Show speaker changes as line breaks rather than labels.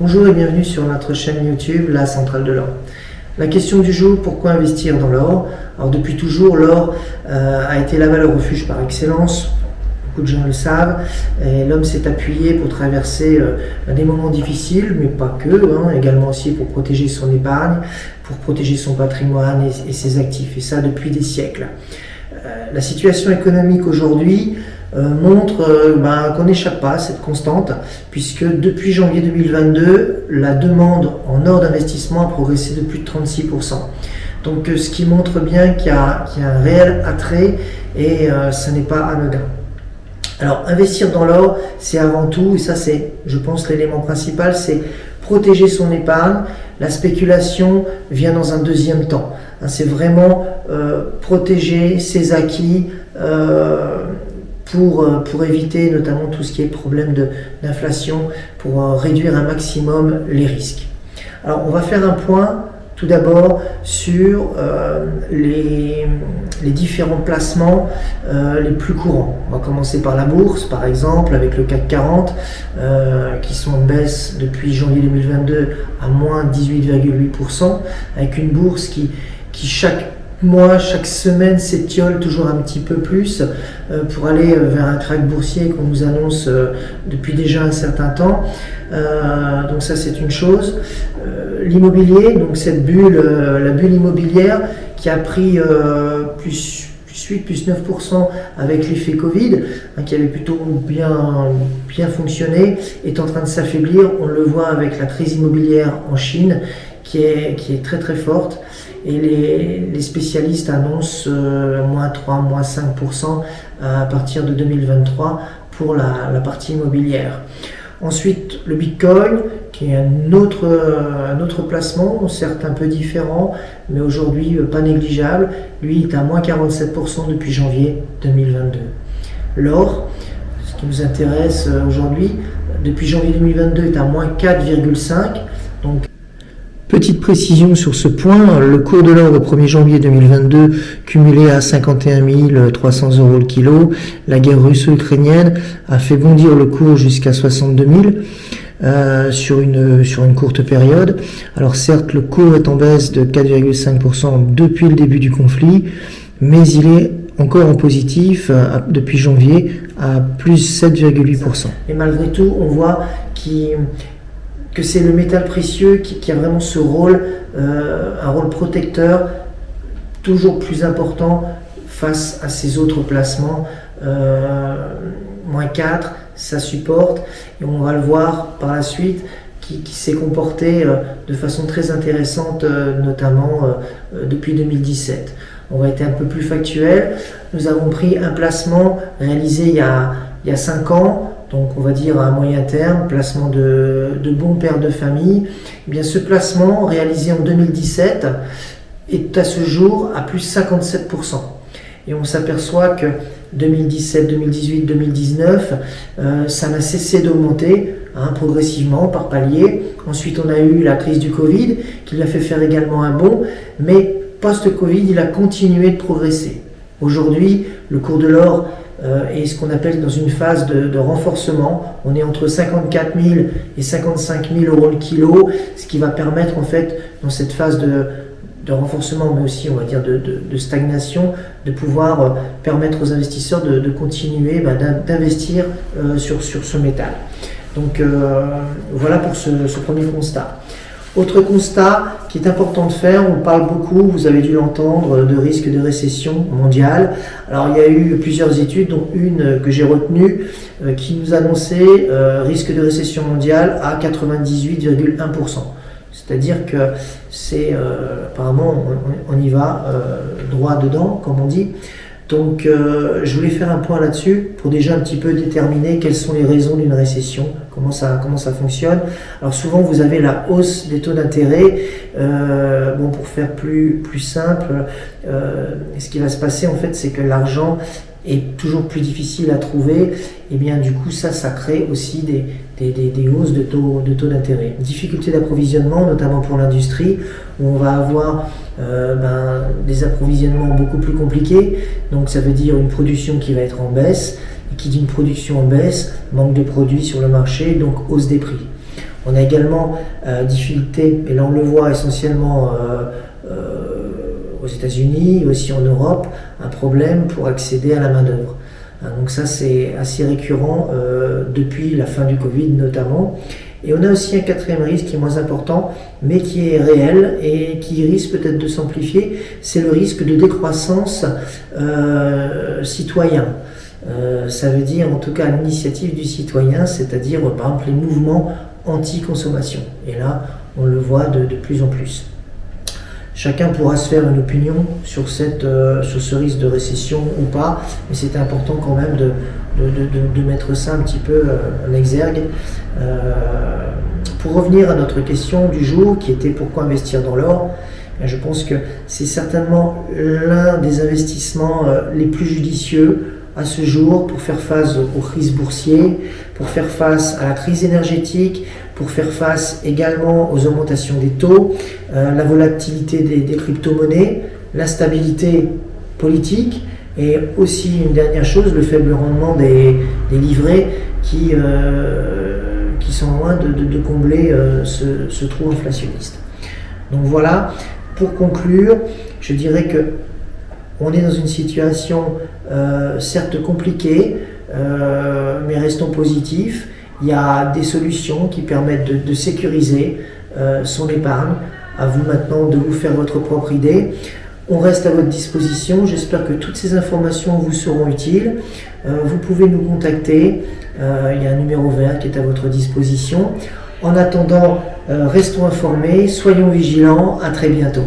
Bonjour et bienvenue sur notre chaîne YouTube, La Centrale de l'Or. La question du jour, pourquoi investir dans l'or? Alors depuis toujours, l'or a été la valeur refuge par excellence, beaucoup de gens le savent, et l'homme s'est appuyé pour traverser des moments difficiles, mais pas que, également aussi pour protéger son épargne, pour protéger son patrimoine et ses actifs, et ça depuis des siècles. La situation économique aujourd'hui montre qu'on n'échappe pas à cette constante, puisque depuis janvier 2022, la demande en or d'investissement a progressé de plus de 36%. Donc ce qui montre bien qu'il y a un réel attrait et ce n'est pas anodin. Alors investir dans l'or, c'est avant tout, et ça c'est je pense l'élément principal, c'est protéger son épargne. La spéculation vient dans un deuxième temps. C'est vraiment protéger ses acquis pour éviter notamment tout ce qui est problème d'inflation, pour réduire un maximum les risques. Alors on va faire un point tout d'abord sur les différents placements les plus courants. On va commencer par la bourse par exemple avec le CAC 40 qui sont en baisse depuis janvier 2022 à moins 18,8%, avec une bourse qui chaque mois, chaque semaine s'étiole toujours un petit peu plus pour aller vers un crack boursier qu'on nous annonce depuis déjà un certain temps. Donc ça c'est une chose. L'immobilier, donc cette bulle, la bulle immobilière qui a pris plus 8, plus 9% avec l'effet Covid, qui avait plutôt bien fonctionné, est en train de s'affaiblir. On le voit avec la crise immobilière en Chine qui est très très forte. Et les spécialistes annoncent moins 3, moins 5% à partir de 2023 pour la partie immobilière. Ensuite, le Bitcoin, qui est un autre placement, certes un peu différent, mais aujourd'hui pas négligeable. Lui est à moins 47% depuis janvier 2022. L'or, ce qui nous intéresse aujourd'hui, depuis janvier 2022 est à moins 4,5%. Donc, petite précision sur ce point, le cours de l'or au 1er janvier 2022 cumulé à 51 300 € le kilo. La guerre russo-ukrainienne a fait bondir le cours jusqu'à 62 000 sur une courte période. Alors certes, le cours est en baisse de 4,5% depuis le début du conflit, mais il est encore en positif depuis janvier à plus 7,8%. Et malgré tout, on voit que c'est le métal précieux qui a vraiment ce rôle, un rôle protecteur toujours plus important face à ces autres placements. Moins 4, ça supporte, et on va le voir par la suite, qui s'est comporté de façon très intéressante, notamment depuis 2017. On va être un peu plus factuel. Nous avons pris un placement réalisé il y a 5 ans, donc on va dire à moyen terme, placement de bons pères de famille. Eh bien, ce placement réalisé en 2017 est à ce jour à plus 57%. Et on s'aperçoit que 2017, 2018, 2019, ça n'a cessé d'augmenter progressivement par palier. Ensuite, on a eu la crise du Covid qui l'a fait faire également un bond, mais post-Covid, il a continué de progresser. Aujourd'hui, le cours de l'or est ce qu'on appelle dans une phase de renforcement. On est entre 54 000 et 55 000 € le kilo, ce qui va permettre en fait dans cette phase de renforcement, mais aussi on va dire de stagnation, de pouvoir permettre aux investisseurs de continuer d'investir sur ce métal. Donc voilà pour ce premier constat. Autre constat qui est important de faire, on parle beaucoup, vous avez dû l'entendre, de risque de récession mondiale. Alors il y a eu plusieurs études, dont une que j'ai retenue, qui nous annonçait risque de récession mondiale à 98,1%. C'est-à-dire que c'est apparemment on y va droit dedans, comme on dit. Donc je voulais faire un point là-dessus pour déjà un petit peu déterminer quelles sont les raisons d'une récession, comment ça fonctionne. Alors souvent vous avez la hausse des taux d'intérêt. Pour faire plus simple, ce qui va se passer en fait, c'est que l'argent est toujours plus difficile à trouver, et bien du coup ça crée aussi des hausses de taux d'intérêt. Difficulté d'approvisionnement, notamment pour l'industrie, où on va avoir des approvisionnements beaucoup plus compliqués, donc ça veut dire une production qui va être en baisse, et qui dit une production en baisse, manque de produits sur le marché, donc hausse des prix. On a également difficulté, et là on le voit essentiellement aux États-Unis, aussi en Europe, un problème pour accéder à la main-d'œuvre. Donc ça c'est assez récurrent depuis la fin du Covid notamment. Et on a aussi un quatrième risque qui est moins important, mais qui est réel et qui risque peut-être de s'amplifier, c'est le risque de décroissance citoyen. Ça veut dire en tout cas l'initiative du citoyen, c'est-à-dire par exemple les mouvements anti-consommation. Et là, on le voit de plus en plus. Chacun pourra se faire une opinion sur ce risque de récession ou pas, mais c'est important quand même de mettre ça un petit peu en exergue. Pour revenir à notre question du jour, qui était pourquoi investir dans l'or, je pense que c'est certainement l'un des investissements les plus judicieux à ce jour pour faire face aux crises boursières, pour faire face à la crise énergétique, pour faire face également aux augmentations des taux, la volatilité des crypto-monnaies, l'instabilité politique et aussi une dernière chose, le faible rendement des livrets qui sont loin de combler ce trou inflationniste. Donc voilà, pour conclure, je dirais que on est dans une situation certes compliquée, mais restons positifs. Il y a des solutions qui permettent de sécuriser son épargne. À vous maintenant de vous faire votre propre idée. On reste à votre disposition. J'espère que toutes ces informations vous seront utiles. Vous pouvez nous contacter. Il y a un numéro vert qui est à votre disposition. En attendant, restons informés, soyons vigilants. À très bientôt.